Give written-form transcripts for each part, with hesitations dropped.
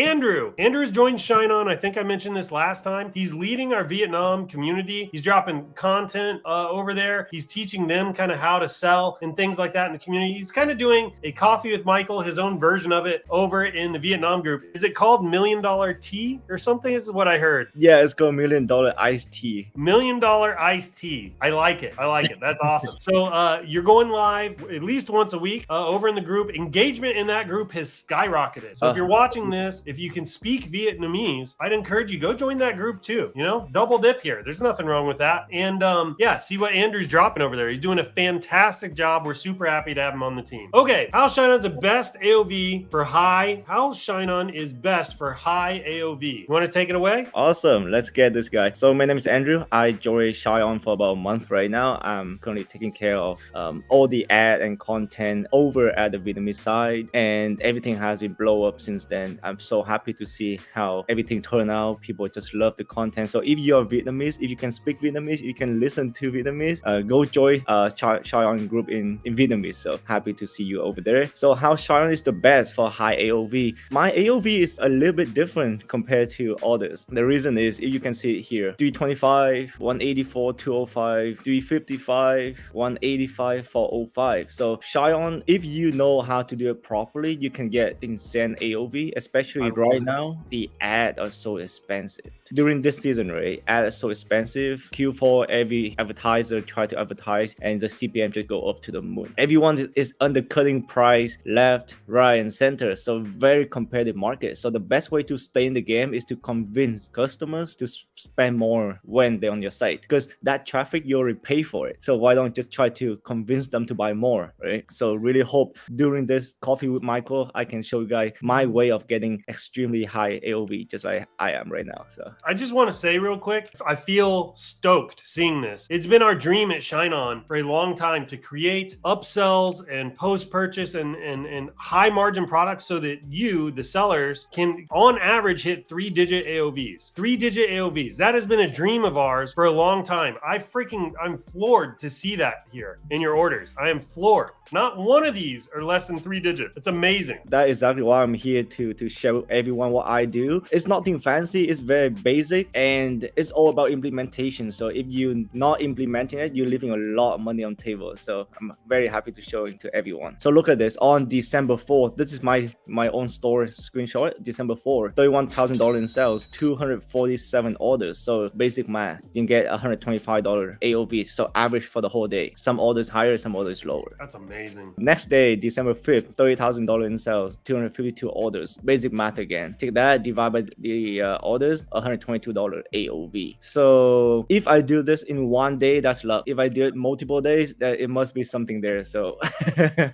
Andrew. Andrew's joined ShineOn. I think I mentioned this last time. He's leading our Vietnam community. He's dropping content over there. He's teaching them kind of how to sell and things like that in the community. He's kind of doing a coffee with Michael, his own version of it over in the Vietnam group. Is it called $1 Million Tea or something? This is what I heard. Yeah, it's called $1 Million Iced Tea. $1 Million Iced Tea. I like it. That's awesome. So you're going live at least once a week over in the group. Engagement in that group has skyrocketed. So if you're watching this, if you can speak Vietnamese, I'd encourage you, go join that group too. You know, double dip here. There's nothing wrong with that. And yeah, see what Andrew's dropping over there. He's doing a fantastic job. We're super happy to have him on the team. Okay, how ShineOn's the best AOV for high? How ShineOn is best for high AOV? You want to take it away? Awesome. Let's get this guy. So my name is Andrew. I joined ShineOn for about a month right now. I'm currently taking care of all the ad and content over at the Vietnamese side, and everything has been blow up since then. I'm so happy to see how everything turned out. People just love the content. So if you're Vietnamese, if you can speak Vietnamese, you can listen to Vietnamese, go join ShineOn group in Vietnamese. So happy to see you over there. So how ShineOn is the best for high AOV? My AOV is a little bit different compared to others. The reason is, if you can see it here, 325, 184, 205, 355, 185, 405. So ShineOn, if you know how to do it properly, you can get insane AOV, especially right now. The ads are so expensive. During this season, right? Ads are so expensive. Q4, every advertiser try to advertise and the CPM just go up to the moon. Everyone is undercutting price left, right, and center. So very competitive market. So the best way to stay in the game is to convince customers to spend more when they're on your site, because that traffic you already pay for it. So why don't just try to convince them to buy more, right? So really hope during this coffee with Michael, I can show you guys my way of getting extremely high AOV, just like I am right now. So I just want to say real quick, I feel stoked seeing this. It's been our dream at ShineOn for a long time to create upsells and post-purchase and high margin products so that you, the sellers, can on average hit 3-digit AOVs. 3-digit AOVs. That has been a dream of ours for a long time. I'm floored to see that here in your orders. I am floored. Not one of these are less than 3-digit. It's amazing. That is exactly why I'm here to show everyone what I do. It's nothing fancy. It's very basic and it's all about implementation. So if you're not implementing it, you're leaving a lot of money on the table. So I'm very happy to show it to everyone. So look at this. On December 4th, this is my own store screenshot. December 4th, $31,000 in sales, 247 orders. So basic math, you can get $125 AOV. So average for the whole day. Some orders higher, some orders lower. That's amazing. Next day, December 5th, $30,000 in sales, 252 orders. Basic math again. Take that, divide by the orders, $122 AOV. So if I do this in one day, that's luck. If I do it multiple days, it must be something there. So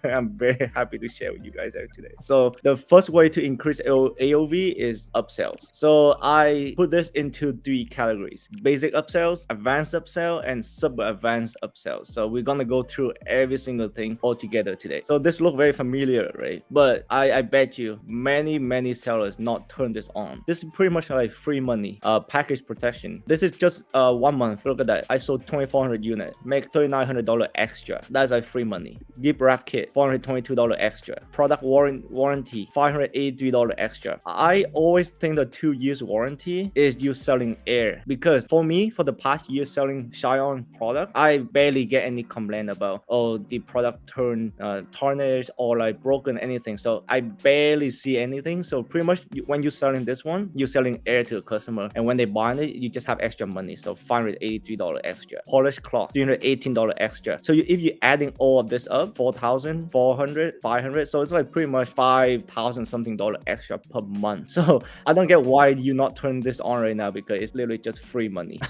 I'm very happy to share with you guys today. So the first way to increase AOV is upsells. So I put this into 3 categories: basic upsells, advanced upsell, and sub-advanced upsells. So we're gonna go through every single thing all together today. So this look very familiar, right? But I bet you many sellers not turn this on. This is pretty much like free money, package protection. This is just 1 month. Look at that. I sold 2,400 units, make $3,900 extra. That's like free money. Gift wrap kit, $422 extra. Product warranty, $583 extra. I always think the 2 years warranty is you selling air, because for me, for the past year selling ShineOn product, I barely get any complaint about, oh, the product turned tarnished or like broken, anything. So I barely see anything. So pretty much when you're selling this one, you're selling air to a customer, and when they buy it, you just have extra money. So $583 extra. Polished cloth, $318 extra. So if you're adding all of this up, 4,000, 400, 500, so it's like pretty much 5,000 something dollar extra per month. So I don't get why you not turn this on right now, because it's literally just free money.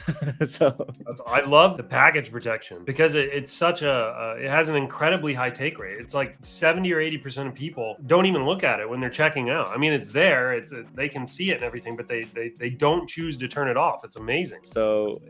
So I love the package protection because it's such it has an incredibly high take rate. It's like 70 or 80% of people don't even look at it when they're checking out. I mean, it's there, they can see it and everything, but they don't choose to turn it off. It's amazing. So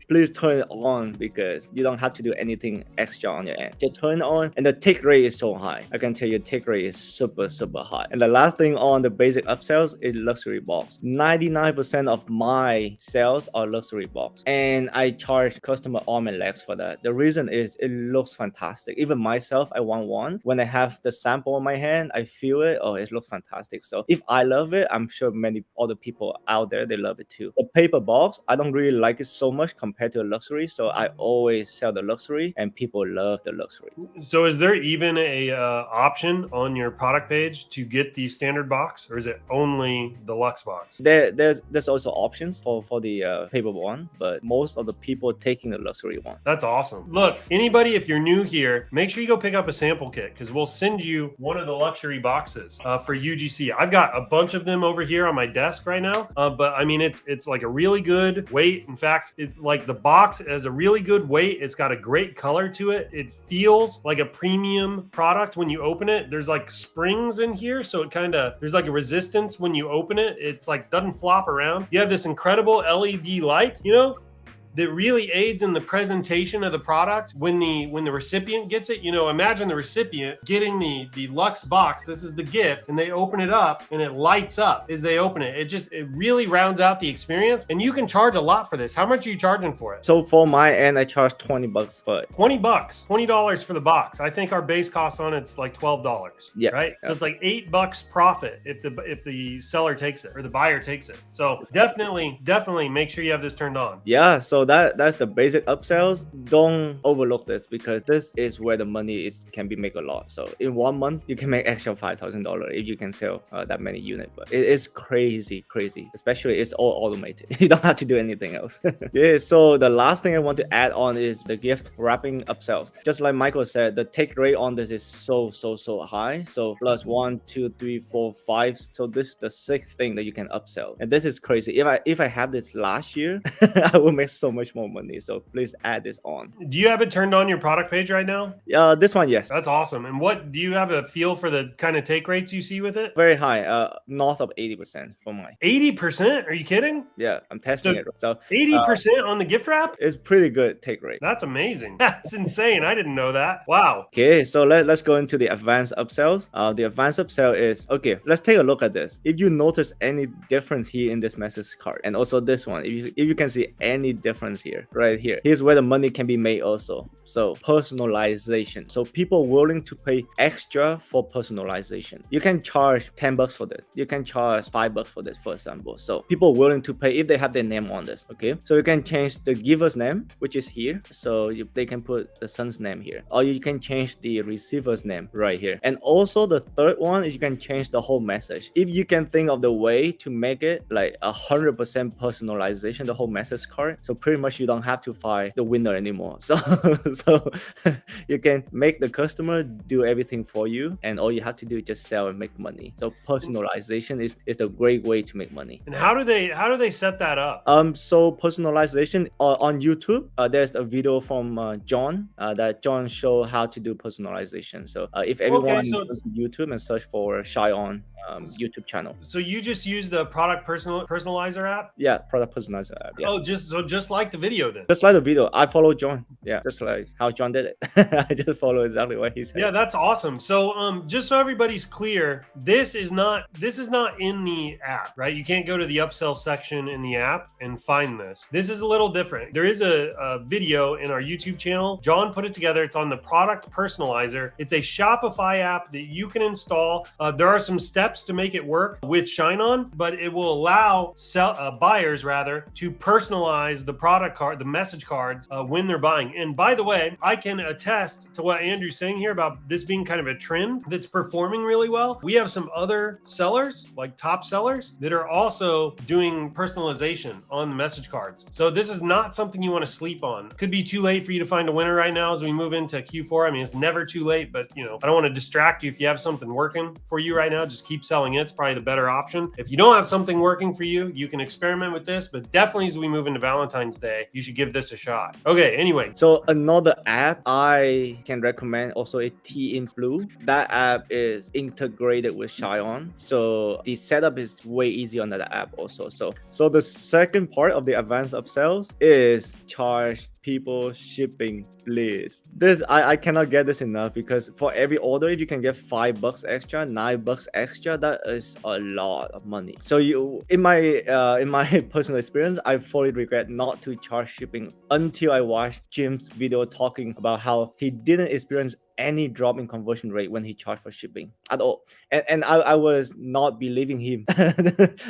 please turn it on, because you don't have to do anything extra on your end. Just turn it on, and the take rate is so high. I can tell you, take rate is super high. And the last thing on the basic upsells is luxury box. 99% of my sales are luxury box, and I charge customer arm and legs for that. The reason is it looks fantastic. Even myself, I want one. When I have the sample in my hand, I feel it. Oh, it looks fantastic. So if I love it. I'm sure many other people out there, they love it too. The paper box, I don't really like it so much compared to a luxury, so I always sell the luxury, and people love the luxury. So is there even a option on your product page to get the standard box, or is it only the Lux box? There's also options for the paper one, but most of the people taking the luxury one. That's awesome. Look, anybody, if you're new here, make sure you go pick up a sample kit, because we'll send you one of the luxury boxes for UGC. I've got a bunch of them over here on my desk right now, but I mean, it's like a really good weight. In fact, like the box has a really good weight. It's got a great color to it. It feels like a premium product when you open it. There's like springs in here, so it kind of, there's like a resistance when you open it. It's like doesn't flop around. You have this incredible LED light, you know, that really aids in the presentation of the product when the recipient gets it. You know, imagine the recipient getting the Lux box. This is the gift, and they open it up and it lights up as they open it. It really rounds out the experience, and you can charge a lot for this. How much are you charging for it? So for my end, I charge $20 for it. $20, $20 for the box. I think our base cost on it's like $12. Yeah, right. So it's like $8 profit if the seller takes it or the buyer takes it. So definitely make sure you have this turned on. Yeah. So that's the basic upsells. Don't overlook this, because this is where the money can be made a lot. So in 1 month, you can make extra $5,000 if you can sell that many units. But it is crazy, especially it's all automated. You don't have to do anything else. Yeah. So the last thing I want to add on is the gift wrapping upsells. Just like Michael said, the take rate on this is so high. So plus 1, 2, 3, 4, 5. So this is the 6th thing that you can upsell, and this is crazy. If I have this last year, I will make so much more money. So please add this on. Do you have it turned on your product page right now? This one, yes. That's awesome. And what do you have a feel for the kind of take rates you see with it? Very high, north of 80% for mine. 80%? Are you kidding? Yeah, I'm testing it. So 80% on the gift wrap? It's pretty good take rate. That's amazing. That's insane. I didn't know that. Wow. Okay, so let's go into the advanced upsells. The advanced upsell is, okay, let's take a look at this. If you notice any difference here in this message card, and also this one, if you can see any difference here, right here, here's where the money can be made also. So personalization. So people willing to pay extra for personalization. You can charge $10 for this. You can charge $5 for this, for example. So people willing to pay if they have their name on this. Okay, so you can change the giver's name, which is here. So they can put the son's name here, or you can change the receiver's name right here. And also the third one is you can change the whole message. If you can think of the way to make it like 100% personalization, the whole message card, so pretty much you don't have to find the winner anymore. So you can make the customer do everything for you, and all you have to do is just sell and make money. So personalization is a great way to make money. And how do they set that up? So personalization on YouTube, there's a video from John that John show how to do personalization. So if everyone goes to YouTube and search for ShineOn YouTube channel. So you just use the product personalizer app? Yeah, product personalizer app. Yeah. Oh, just like the video then. Just like the video, I follow John. Yeah, just like how John did it. I just follow exactly what he said. Yeah, that's awesome. So just so everybody's clear, this is not in the app, right? You can't go to the upsell section in the app and find this. This is a little different. There is a video in our YouTube channel. John put it together. It's on the product personalizer. It's a Shopify app that you can install. There are some steps to make it work with ShineOn, but it will allow buyers rather to personalize the product card, the message cards when they're buying. And by the way, I can attest to what Andrew's saying here about this being kind of a trend that's performing really well. We have some other sellers, like top sellers, that are also doing personalization on the message cards. So this is not something you want to sleep on. Could be too late for you to find a winner right now as we move into Q4. I mean, it's never too late, but I don't want to distract you. If you have something working for you right now, just keep selling it. It's probably the better option. If you don't have something working for you, you can experiment with this, but definitely as we move into Valentine's Day, you should give this a shot. Okay, anyway. So another app I can recommend also is T in Blue. That app is integrated with ShineOn. So the setup is way easier on that app also. So the second part of the advanced upsells is charge people shipping, please. This I cannot get this enough, because for every order, if you can get $5 extra, $9 extra, that is a lot of money. So in my personal experience, I fully regret not to charge shipping until I watched Jim's video talking about how he didn't experience any drop in conversion rate when he charged for shipping at all. And I was not believing him.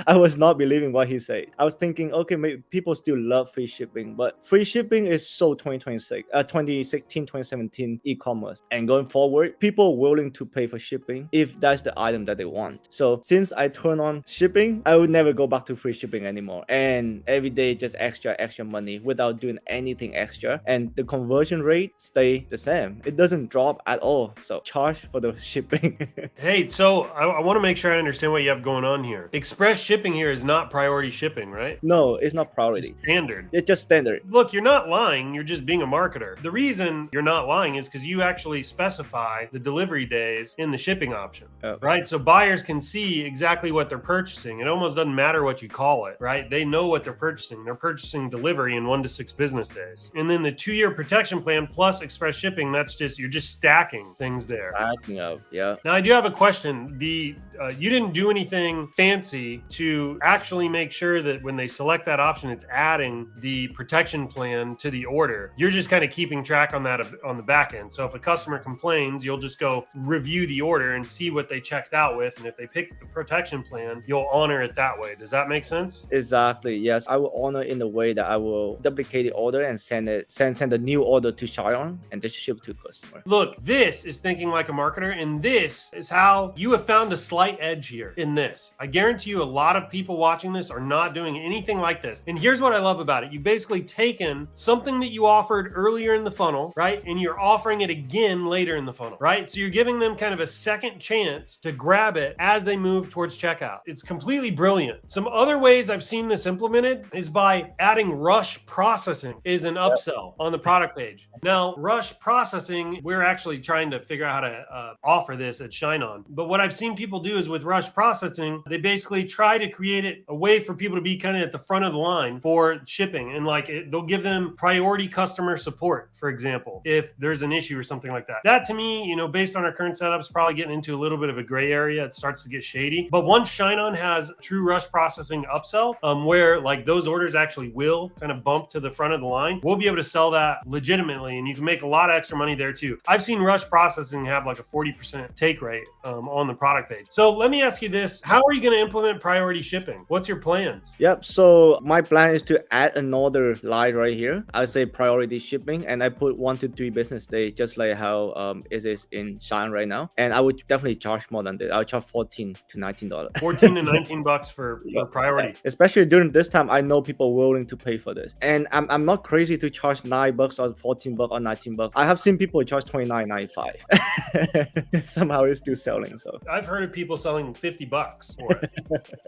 I was not believing what he said. I was thinking, okay, maybe people still love free shipping, but free shipping is so 2026, 2016, 2017 e-commerce. And going forward, people willing to pay for shipping if that's the item that they want. So since I turn on shipping, I would never go back to free shipping anymore. And every day just extra money without doing anything extra. And the conversion rate stay the same. It doesn't drop at all. So charge for the shipping. Hey, so I want to make sure I understand what you have going on here. Express shipping here is not priority shipping, right? No, it's not priority. It's standard. It's just standard. Look, you're not lying. You're just being a marketer. The reason you're not lying is because you actually specify the delivery days in the shipping option, right? So buyers can see exactly what they're purchasing. It almost doesn't matter what you call it, right? They know what they're purchasing. They're purchasing delivery in 1 to 6 business days. And then the 2-year protection plan plus express shipping, that's just, you're just stacking things there. Stacking up, yeah. Now I do have a question. You didn't do anything fancy to actually make sure that when they select that option, it's adding the protection plan to the order. You're just kind of keeping track on that on the back end. So if a customer complains, you'll just go review the order and see what they checked out with. And if they pick the protection plan, you'll honor it that way. Does that make sense? Exactly. Yes, I will honor in the way that I will duplicate the order and send the new order to ShineOn and just ship to customer. Look, this is thinking like a marketer, and this is how you have found a slight edge here in this. I guarantee you a lot of people watching this are not doing anything like this. And here's what I love about it. You've basically taken something that you offered earlier in the funnel, right? And you're offering it again later in the funnel, right? So you're giving them kind of a second chance to grab it as they move towards checkout. It's completely brilliant. Some other ways I've seen this implemented is by adding rush processing is an upsell on the product page. Now, rush processing, we're actually trying to figure out how to offer this at ShineOn. But what I've seen people do is with rush processing, they basically try to create it a way for people to be kind of at the front of the line for shipping. And they'll give them priority customer support, for example, if there's an issue or something like that. That to me, based on our current setup, is probably getting into a little bit of a gray area. It starts to get shady. But once ShineOn has true rush processing upsell, where those orders actually will kind of bump to the front of the line, we'll be able to sell that legitimately. And you can make a lot of extra money there too. I've seen rush processing have like a 40% take rate on the product page. So let me ask you this. How are you going to implement priority shipping? What's your plans? Yep. So my plan is to add another line right here. I say priority shipping, and I put 1 to 3 business days, just like how it is in Shine right now. And I would definitely charge more than that. I'll charge $14 to $19. $14 to $19 for priority. Especially during this time, I know people willing to pay for this. And I'm not crazy to charge $9 or $14 or $19. I have seen people charge $29.95. Somehow it's still selling. So I've heard of people selling $50 for it.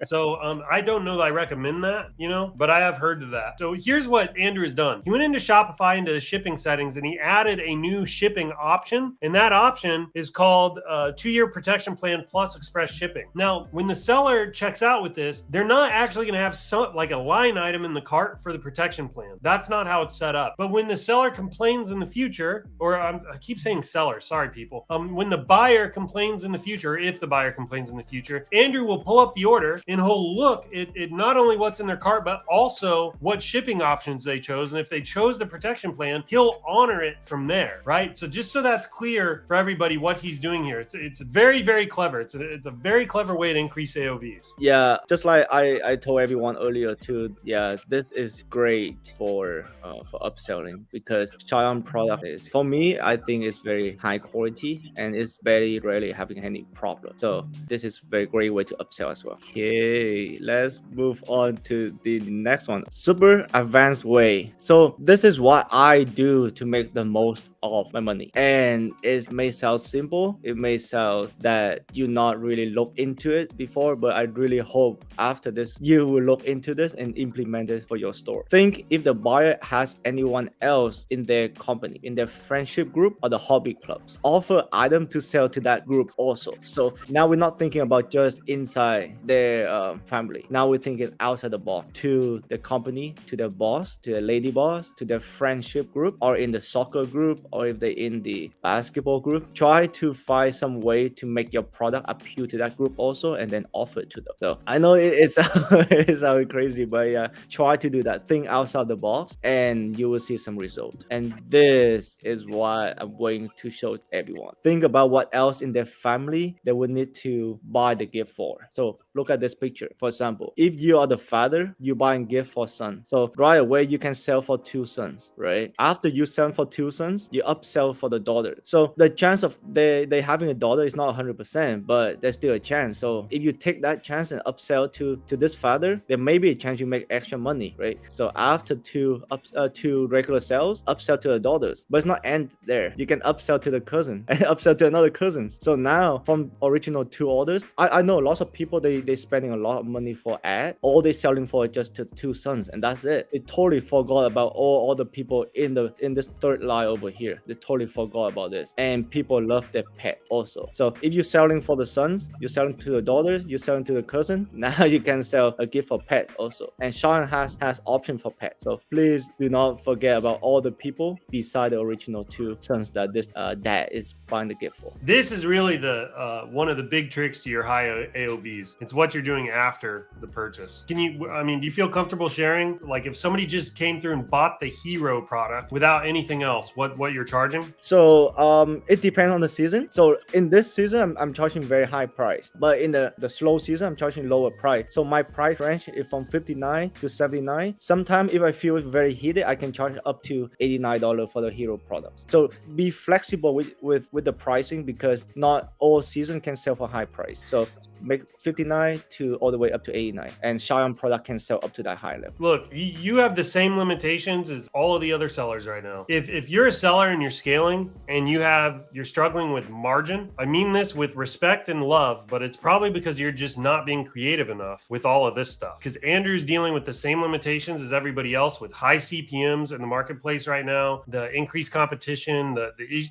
So I don't know that I recommend that, but I have heard of that. So here's what Andrew has done. He went into Shopify, into the shipping settings, and he added a new shipping option. And that option is called 2-year protection plan plus express shipping. Now, when the seller checks out with this, they're not actually going to have a line item in the cart for the protection plan. That's not how it's set up. But when the seller complains in the future, or I keep saying seller, sorry people. When the buyer complains in the future, if the buyer complains in the future, Andrew will pull up the order and he'll look at not only what's in their cart, but also what shipping options they chose. And if they chose the protection plan, he'll honor it from there, right? So just so that's clear for everybody what he's doing here. It's very, very clever. It's a very clever way to increase AOVs. Yeah, just like I told everyone earlier too, this is great for upselling, because ShineOn product is, for me, I think it's very high quality and it's very rarely having any problem. So this is very great way to upsell as well. Okay, let's move on to the next one. Super advanced way. So this is what I do to make the most of my money. And it may sound simple. It may sound that you not really look into it before, but I really hope after this, you will look into this and implement it for your store. Think if the buyer has anyone else in their company, in their friendship group or the hobby clubs, offer item to sell to that group also. So now we're not thinking about just inside their family. Now we're thinking outside the box, to the company, to their boss, to the lady boss, to their friendship group, or in the soccer group, or if they're in the basketball group. Try to find some way to make your product appeal to that group also, and then offer it to them. So I know it's sounds crazy, but yeah, try to do that. Think outside the box and you will see some result. And this is what I'm waiting something to show everyone. Think about what else in their family they would need to buy the gift for. So look at this picture. For example, if you are the father, you buying gift for son. So right away you can sell for 2 sons, right? After you sell for 2 sons, you upsell for the daughter. So the chance of they having a daughter is not 100%, but there's still a chance. So if you take that chance and upsell to this father, there may be a chance you make extra money, right? So after 2 regular sales, upsell to the daughters, but it's not end there. You can upsell to the cousin and upsell to another cousin. So now from original 2 orders, I know lots of people they spending a lot of money for ad. All they selling for just to 2 sons, and that's it. They totally forgot about all the people in this third line over here. They totally forgot about this. And people love their pet also. So if you're selling for the sons, you're selling to the daughters, you're selling to the cousin, now you can sell a gift for pet also. And Sean has option for pet. So please do not forget about all the people beside the original 2 sons that this dad is buying the gift for. This is really the one of the big tricks to your high AOVs. It's what you're doing after the purchase. Do you feel comfortable sharing? Like if somebody just came through and bought the hero product without anything else, what you're charging? So it depends on the season. So in this season, I'm charging very high price, but in the slow season, I'm charging lower price. So my price range is from 59 to 79. Sometimes if I feel very heated, I can charge up to $89 for the hero products. So be flexible with the pricing, because not all season can sell for high price. So make 59 to all the way up to 89, and ShineOn product can sell up to that high level. Look, you have the same limitations as all of the other sellers right now. If you're a seller and you're scaling and you're struggling with margin, I mean this with respect and love, but it's probably because you're just not being creative enough with all of this stuff. Because Andrew's dealing with the same limitations as everybody else with high CPMs in the marketplace right now, the increased competition,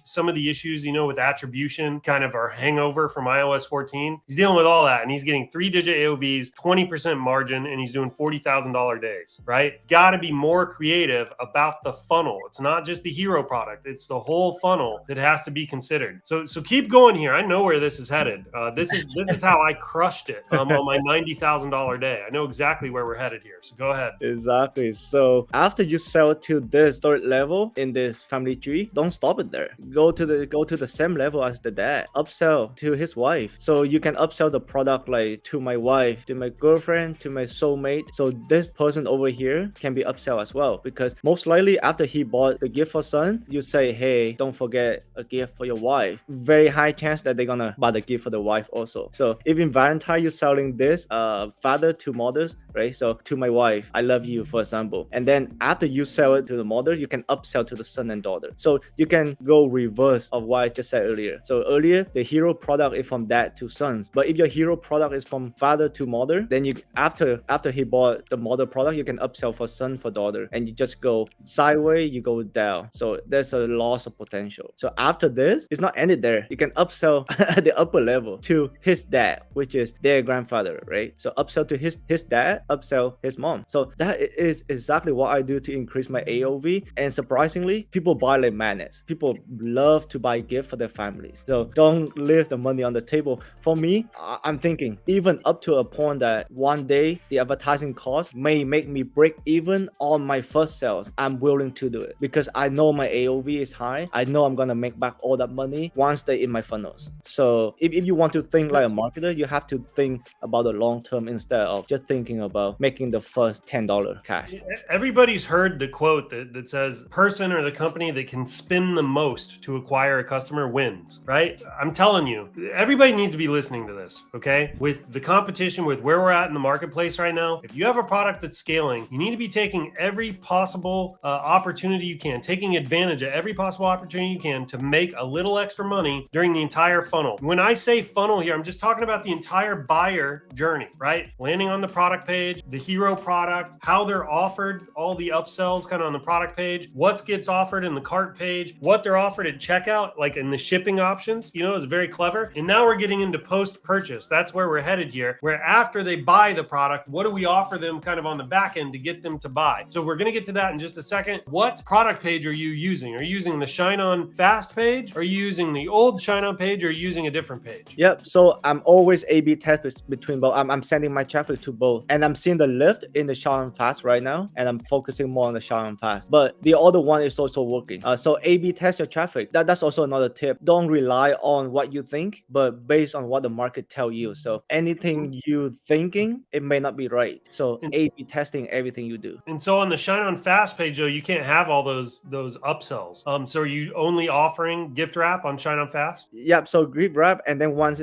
some of the issues, with attribution kind of are hangover from iOS 14. He's dealing with all that, and he's getting 3-digit AOVs, 20% margin, and he's doing $40,000 days, right? Got to be more creative about the funnel. It's not just the hero product. It's the whole funnel that has to be considered. So keep going here. I know where this is headed. This is how I crushed it on my $90,000 day. I know exactly where we're headed here. So go ahead. Exactly. So after you sell to this third level in this family tree, don't stop it there. Go to the same level as the dad. Upsell to his wife. So you can upsell the product like to my wife, to my girlfriend, to my soulmate. So this person over here can be upsell as well, because most likely after he bought the gift for son, you say, hey, don't forget a gift for your wife. Very high chance that they're gonna buy the gift for the wife also. So if in Valentine you're selling this father to mothers, right? So to my wife, I love you, for example. And then after you sell it to the mother, you can upsell to the son and daughter. So you can go reverse of what I just said earlier. So earlier, the hero product is from dad to sons. But if your hero product is from father to mother, then you after he bought the mother product, you can upsell for son, for daughter, and you just go sideways, you go down. So there's a loss of potential. So after this, it's not ended there. You can upsell at the upper level to his dad, which is their grandfather, right? So upsell to his dad, upsell his mom. So that is exactly what I do to increase my AOV. And surprisingly, people buy like madness. People love to buy gifts for their families. So don't leave the money on the table. For me, I'm thinking even up to a point that one day the advertising cost may make me break even on my first sales. I'm willing to do it because I know my AOV is high. I know I'm gonna make back all that money once they're in my funnels. So if you want to think like a marketer, you have to think about the long term instead of just thinking about making the first $10 cash. Everybody's heard the quote that says, person or the company that can spend the most to acquire a customer wins, right? I'm telling you, everybody needs to be listening to this, okay? With the competition, with where we're at in the marketplace right now, if you have a product that's scaling, you need to be taking every possible opportunity you can, taking advantage of every possible opportunity you can to make a little extra money during the entire funnel. When I say funnel here, I'm just talking about the entire buyer journey, right? Landing on the product page, the hero product, how they're offered, all the upsells kind of on the product page, what gets offered in the cart page, what they're offered at checkout, like in the shipping options, is very clever. And now we're getting into post-purchase. That's where we're headed here, where after they buy the product, what do we offer them kind of on the back end to get them to buy? So we're going to get to that in just a second. What product page are you using? Are you using the ShineOn fast page? Are you using the old ShineOn page, or are you using a different page? Yep. So I'm always A/B test between both. I'm sending my traffic to both, and I'm seeing the lift in the ShineOn fast right now, and I'm focusing more on the ShineOn fast. But the other one is also working. So A/B test your traffic traffic. That's also another tip. Don't rely on what you think, but based on what the market tell you. So anything you thinking, it may not be right. So A/B testing everything you do. And so on the ShineOn Fast page, though, you can't have all those upsells. So are you only offering gift wrap on ShineOn Fast? Yep. So gift wrap, and then once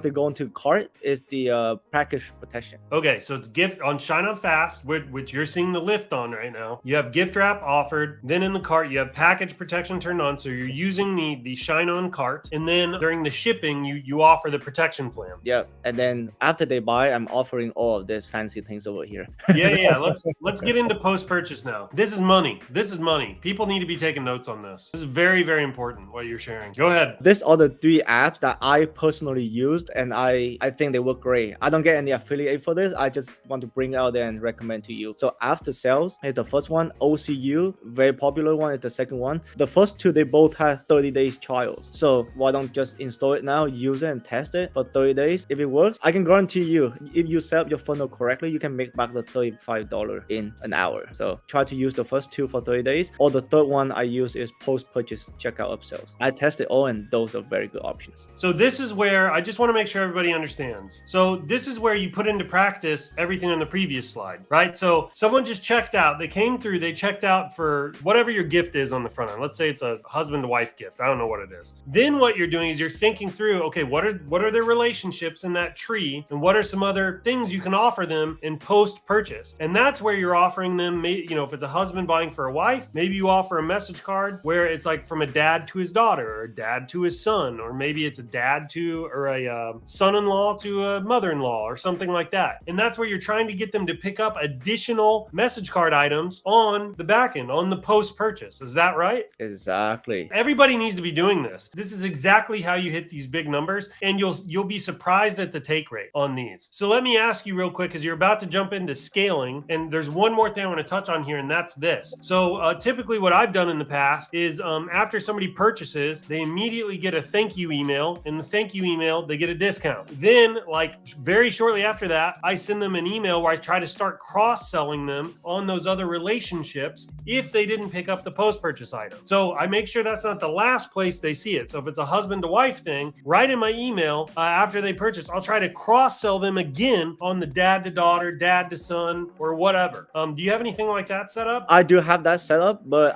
they go into cart, is the package protection. Okay, so it's gift on ShineOn Fast, which you're seeing the lift on right now. You have gift wrap offered. Then in the cart, you have package protection turned on. So you're using the ShineOn cart, and then during the shipping, you offer the protection plan. Yep. And then after they buy, I'm offering all of these fancy things over here. Yeah. Let's get into post-purchase now. This is money. People need to be taking notes on this. This is very, very important what you're sharing. Go ahead. These are the 3 apps that I personally used, and I think they work great. I don't get any affiliate for this. I just want to bring it out there and recommend to you. So after sales is the first one. OCU, very popular one, is the second one. The first 2, they both have 30 days trials. So why don't just install it now, use it and test it for 30 days. If it works, I can guarantee you, if you set up your funnel correctly, you can make back the $35 in an hour. So try to use the first 2 for 30 days. Or the third one I use is post-purchase checkout upsells. I tested all, and those are very good options. So this is where I just want to make sure everybody understands. So this is where you put into practice everything on the previous slide, right? So someone just checked out. They came through. They checked out for whatever your gift is on the front end. Let's say it's a husband to wife gift. I don't know what it is. Then what you're doing is you're thinking through, okay, what are their relationships in that tree, and what are some other things you can offer them in post-purchase? And that's where you're offering them, if it's a husband buying for a wife, maybe you offer a message card where it's like from a dad to his daughter, or a dad to his son, or maybe it's a dad to, or a son-in-law to a mother-in-law, or something like that. And that's where you're trying to get them to pick up additional message card items on the back end, on the post-purchase. Is that right? Exactly. Everybody needs to be doing this. This is exactly how you hit these big numbers, and you'll be surprised at the take rate on these. So let me ask you real quick, because you're about to jump into scaling, and there's one more thing I want to touch on here, and that's this. So typically what I've done in the past is after somebody purchases, they immediately get a thank you email. In the thank you email, they get a discount. Then, like very shortly after that, I send them an email where I try to start cross-selling them on those other relationships if they didn't pick up the post-purchase item. So I make sure that's not the last place they see it. So if it's a husband to wife thing, right in my email after they purchase, I'll try to cross-sell them again on the dad to daughter, dad to son, or whatever. Do you have anything like that set up? I do have that set up, but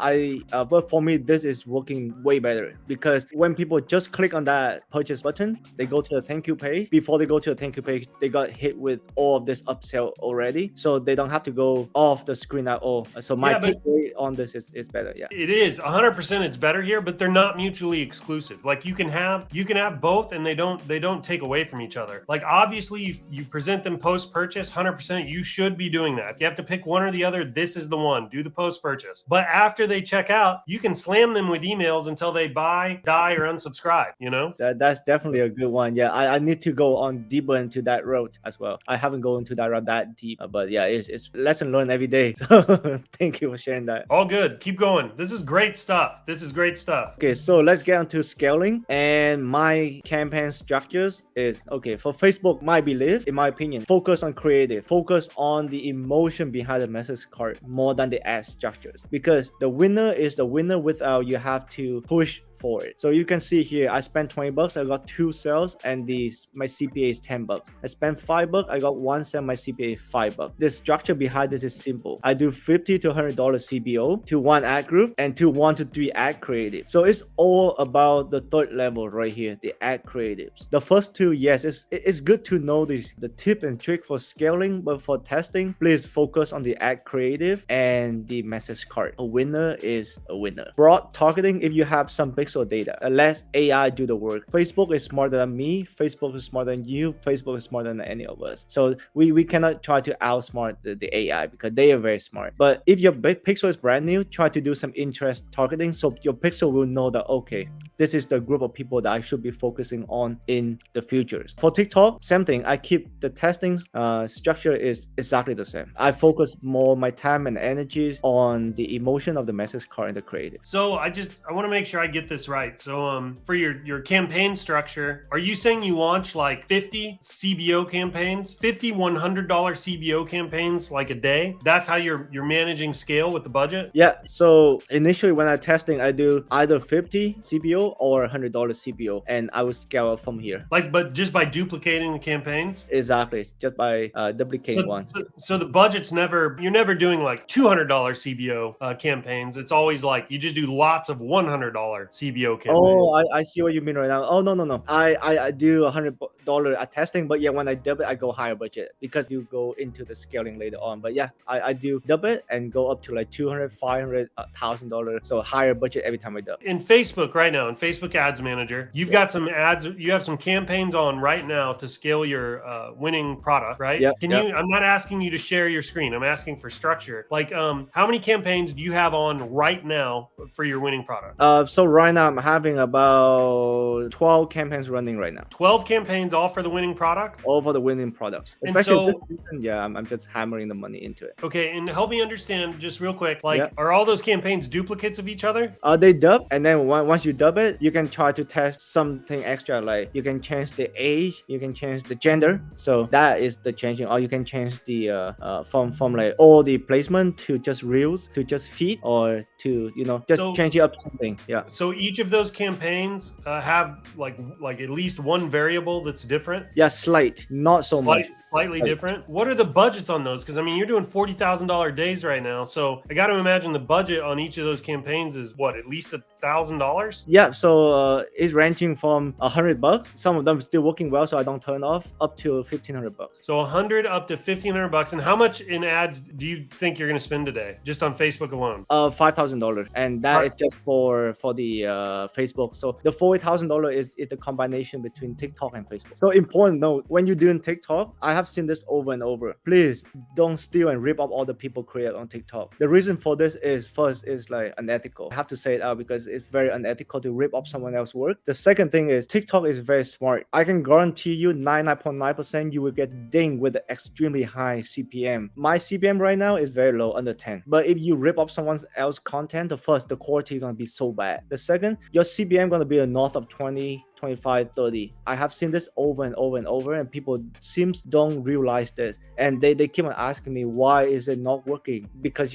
but for me, this is working way better, because when people just click on that purchase button, they go to the thank you page. Before they go to the thank you page, they got hit with all of this upsell already, so they don't have to go off the screen at all. So my take rate on this is better. Yeah, it is 100%. It's better here, but they're not mutually exclusive. Like you can have both, and they don't take away from each other. Like obviously you present them post purchase 100%. You should be doing that. If you have to pick one or the other, this is the one. Do the post purchase. But after they check out, you can slam them with emails until they buy, die, or unsubscribe. That's definitely a good one. Yeah, I need to go on deeper into that road as well. I haven't gone into that road that deep, but yeah, it's lesson learned every day. So thank you for sharing that. All good. Keep going. This is great stuff. Okay, so let's get into scaling. And my campaign structures is, okay, for Facebook, my belief, in my opinion, focus on creative, focus on the emotion behind the message card more than the ad structures, because the winner is the winner without you have to push for it. So you can see here, I spent $20, I got 2 sales, and my CPA is $10. I spent $5, I got 1 sale, my CPA is $5. The structure behind this is simple. I do $50 to $100 CBO to 1 ad group and to 1 to 3 ad creative. So it's all about the third level right here, the ad creatives. The first 2, yes, it's good to know the tip and trick for scaling, but for testing, please focus on the ad creative and the message card. A winner is a winner. Broad targeting, if you have some big data, let AI do the work. Facebook is smarter than me, Facebook is smarter than you, Facebook is smarter than any of us. So we cannot try to outsmart the AI, because they are very smart. But if your big pixel is brand new, try to do some interest targeting, so your pixel will know that, okay, this is the group of people that I should be focusing on in the futures. For TikTok, same thing. I keep the testing structure is exactly the same. I focus more my time and energies on the emotion of the message card and the creative. So I want to make sure I get this this right. So for your campaign structure, are you saying you launch like 50 CBO campaigns, 50 $100 CBO campaigns like a day? That's how you're managing scale with the budget? Yeah, so initially when I'm testing, I do either 50 CPO or $100 CPO, and I will scale up from here. Like, but just by duplicating the campaigns? Exactly, just by duplicating one. So the budget's you're never doing like $200 CBO campaigns. It's always like you just do lots of $100 CBO campaigns. Oh, I see what you mean right now. Oh, no. I do $100 at testing, but yeah, when I dub it, I go higher budget because you go into the scaling later on. But yeah, I do dub it and go up to like $200, $500, $1,000. So higher budget every time I dub. In Facebook right now, in Facebook Ads Manager, you've got some ads, you have some campaigns on right now to scale your winning product, right? Yep, Can you, I'm not asking you to share your screen. I'm asking for structure. Like, how many campaigns do you have on right now for your winning product? So right now I'm having about 12 campaigns running right now. 12 campaigns all for the winning product? All for the winning products. And Especially so- this season, yeah, I'm just hammering the money into it. Okay, and help me understand just real quick, like, Yeah. are all those campaigns duplicates of each other? They dub, and then once you dub it, you can try to test something extra, like you can change the age, you can change the gender. So that is the changing, or you can change the from like all the placement to just reels, to just feed, or to just So- change it up something. Yeah. So each of those campaigns have like at least one variable that's different? Yeah, slight, not so much. Slightly different. What are the budgets on those? Because I mean, you're doing $40,000 days right now, so I got to imagine the budget on each of those campaigns is what, at least $1,000? Yeah, so it's ranging from $100. Some of them still working well, so I don't turn off, up to $1,500. So 100 up to $1,500. And how much in ads do you think you're going to spend today, just on Facebook alone? $5,000, and that is just for the Facebook. So the $40,000 is the combination between TikTok and Facebook. So important note, when you're doing TikTok, I have seen this over and over. Please don't steal and rip up all the people create on TikTok. The reason for this is, first, is like unethical. I have to say it out because it's very unethical to rip up someone else's work. The second thing is TikTok is very smart. I can guarantee you 99.9% you will get dinged with the extremely high CPM. My CPM right now is very low, under 10. But if you rip up someone else's content, the quality is gonna be so bad. The second, your CPM gonna be north of 20, 25, 30. I have seen this over and over and over, and people seems don't realize this, and they keep on asking me, why is it not working? Because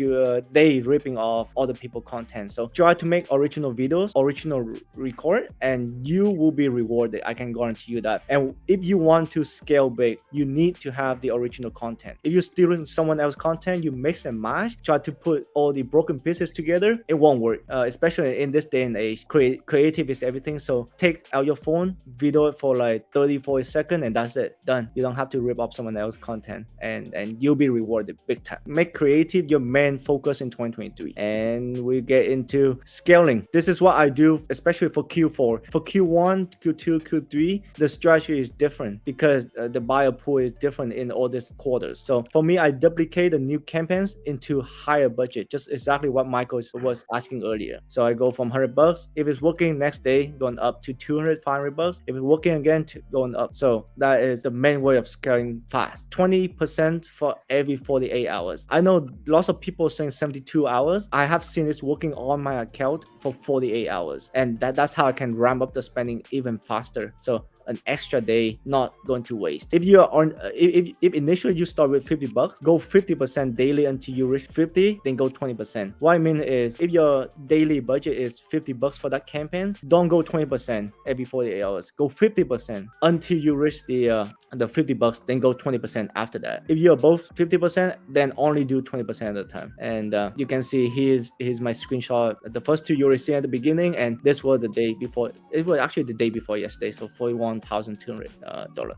they ripping off other people content. So try to make original videos, original record, and you will be rewarded. I can guarantee you that. And if you want to scale big, you need to have the original content. If you're stealing someone else's content, you mix and match, try to put all the broken pieces together, it won't work. Especially in this day and age, creative is everything. So take out your phone, video it for like 30-40 seconds, and that's it, done. You don't have to rip up someone else's content, and you'll be rewarded big time. Make creative your main focus in 2023. And we get into scaling. This is what I do, especially for Q4. For Q1, Q2, Q3, the strategy is different because the buyer pool is different in all these quarters. So for me, I duplicate the new campaigns into higher budget, just exactly what Michael was asking earlier. So I go from $100. If it's working, next day going up to $200, $500. If it's working again, going up. So that is the main way of scaling fast. 20% for every 48 hours. I know lots of people saying 72 hours. I have seen this working on my account for 48 hours, and that's how I can ramp up the spending even faster. So an extra day not going to waste. If you are on, if initially you start with $50, go 50% daily until you reach 50, then go 20%. What I mean is, if your daily budget is $50 for that campaign, don't go 20% every 48 hours. Go 50% until you reach the $50, then go 20% after that. If you're above 50%, then only do 20% at the time. And you can see here's my screenshot. The first two you already see at the beginning, and this was the day before. It was actually the day before yesterday. So $41,200.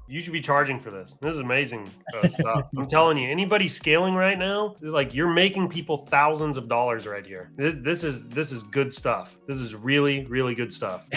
You should be charging for this. This is amazing stuff. I'm telling you, anybody scaling right now, like, you're making people thousands of dollars right here. This is good stuff. This is really, really good stuff.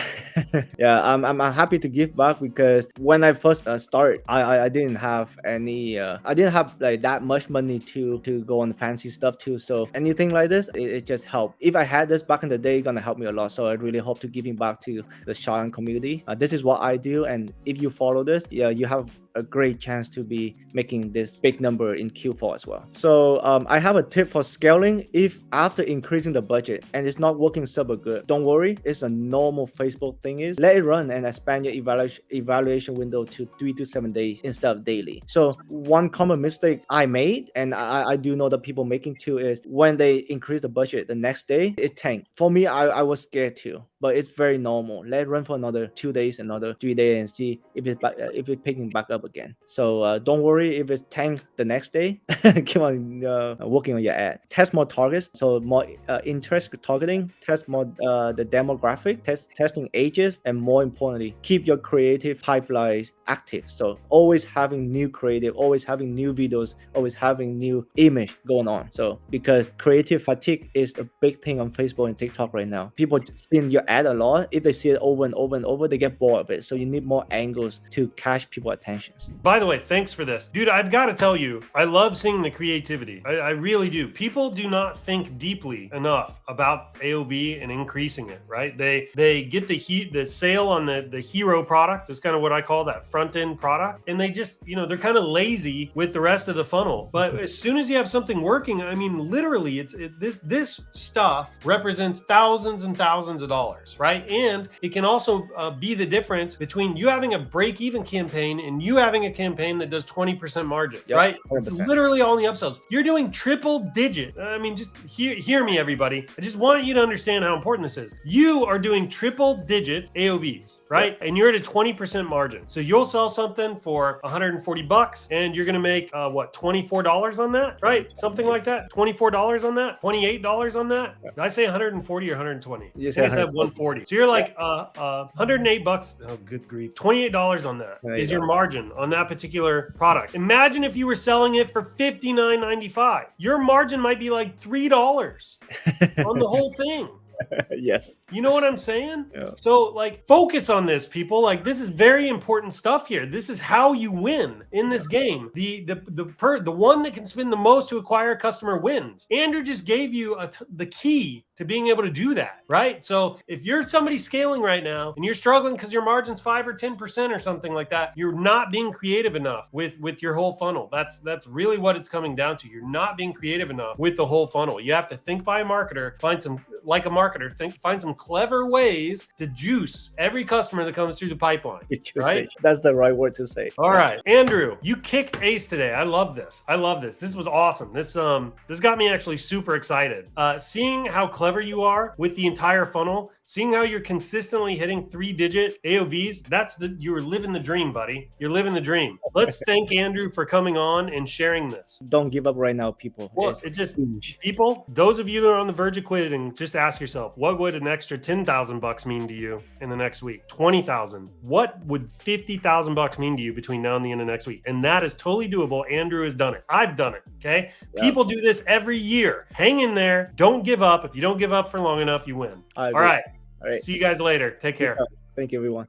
Yeah, I'm happy to give back because when I first started, I didn't have any I didn't have like that much money to go on fancy stuff too. So anything like this, it just helped. If I had this back in the day, it's gonna help me a lot. So I really hope to giving back to the ShineOn community. This is what I do, and if you follow this, yeah, you have a great chance to be making this big number in Q4 as well. So I have a tip for scaling. If after increasing the budget and it's not working super good, don't worry. It's a normal Facebook thing. Is let it run and expand your evaluation window to 3 to 7 days instead of daily. So one common mistake I made, and I do know that people making too, is when they increase the budget, the next day it tanked. For me, I was scared too, but it's very normal. Let it run for another 2 days, another 3 days, and see if it's picking back up again. So don't worry if it's tanked the next day. Keep on working on your ad. Test more targets, so more interest targeting. Test more the demographic. Testing ages, and more importantly, keep your creative pipelines active. So always having new creative, always having new videos, always having new image going on. So because creative fatigue is a big thing on Facebook and TikTok right now. People seeing your ad a lot. If they see it over and over and over, they get bored of it. So you need more angles to catch people's attentions. By the way, thanks for this. Dude, I've got to tell you, I love seeing the creativity. I really do. People do not think deeply enough about AOV and increasing it, right? They get the sale on the hero product. Is kind of what I call that front end product. And they just, they're kind of lazy with the rest of the funnel. But as soon as you have something working, I mean, literally this stuff represents thousands and thousands of dollars, right? And it can also be the difference between you having a break-even campaign and you having a campaign that does 20% margin, right? 100%. It's literally all in the upsells. You're doing triple digit. I mean, just hear me, everybody. I just want you to understand how important this is. You are doing triple digit AOVs, right? And you're at a 20% margin. So you'll sell something for $140 and you're going to make $24 on that, right? Something like that. $24 on that, $28 on that. Did I say 140 or 120? You I said 140. So you're like $108. Oh, good grief. $28 on that is your margin on that particular product. Imagine if you were selling it for $59.95. Your margin might be like $3 on the whole thing. Yes. You know what I'm saying? Yeah. So focus on this, people. This is very important stuff here. This is how you win in this game. The one that can spend the most to acquire a customer wins. Andrew just gave you the key to being able to do that, right? So if you're somebody scaling right now and you're struggling because your margin's 5 or 10% or something like that, you're not being creative enough with your whole funnel. That's really what it's coming down to. You're not being creative enough with the whole funnel. You have to think by a marketer, find some clever ways to juice every customer that comes through the pipeline, right? That's the right word to say. All right, Andrew, you kicked ace today. I love this. This was awesome. This got me actually super excited. Seeing how clever you are with the entire funnel, seeing how you're consistently hitting 3-digit AOVs, you're living the dream, buddy. You're living the dream. Let's thank Andrew for coming on and sharing this. Don't give up right now, people. Well, people, those of you that are on the verge of quitting, just ask yourself, what would an extra $10,000 mean to you in the next week? 20,000. What would $50,000 mean to you between now and the end of next week? And that is totally doable. Andrew has done it. I've done it. Okay. Yeah. People do this every year. Hang in there. Don't give up. If you don't give up for long enough, you win. All right. See you guys later. Take care. Thank you, everyone.